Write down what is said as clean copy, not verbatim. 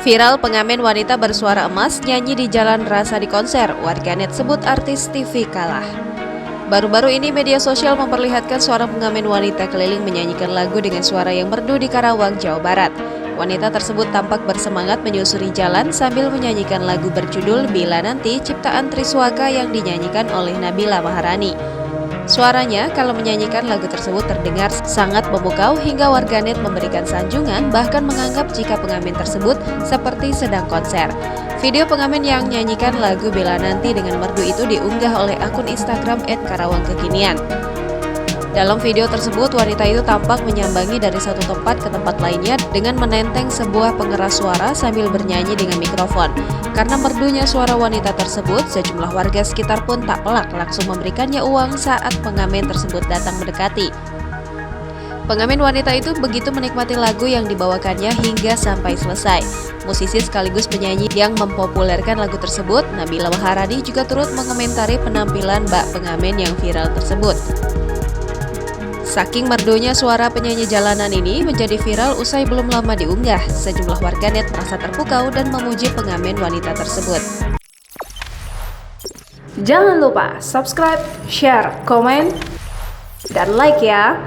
Viral pengamen wanita bersuara emas nyanyi di jalan rasa di konser, warganet sebut artis TV kalah. Baru-baru ini media sosial memperlihatkan seorang pengamen wanita keliling menyanyikan lagu dengan suara yang merdu di Karawang, Jawa Barat. Wanita tersebut tampak bersemangat menyusuri jalan sambil menyanyikan lagu berjudul Bila Nanti ciptaan Triswaka yang dinyanyikan oleh Nabila Maharani. Suaranya kalau menyanyikan lagu tersebut terdengar sangat memukau hingga warganet memberikan sanjungan, bahkan menganggap jika pengamen tersebut seperti sedang konser. Video pengamen yang menyanyikan lagu Bila Nanti dengan merdu itu diunggah oleh akun Instagram @karawangkekinian. Dalam video tersebut, wanita itu tampak menyambangi dari satu tempat ke tempat lainnya dengan menenteng sebuah pengeras suara sambil bernyanyi dengan mikrofon. Karena merdunya suara wanita tersebut, sejumlah warga sekitar pun tak pelak langsung memberikannya uang saat pengamen tersebut datang mendekati. Pengamen wanita itu begitu menikmati lagu yang dibawakannya hingga sampai selesai. Musisi sekaligus penyanyi yang mempopulerkan lagu tersebut, Nabila Maharani, juga turut mengomentari penampilan Mbak pengamen yang viral tersebut. Saking merdunya suara penyanyi jalanan ini menjadi viral usai belum lama diunggah. Sejumlah warganet merasa terpukau dan memuji pengamen wanita tersebut. Jangan lupa subscribe, share, komen, dan like ya!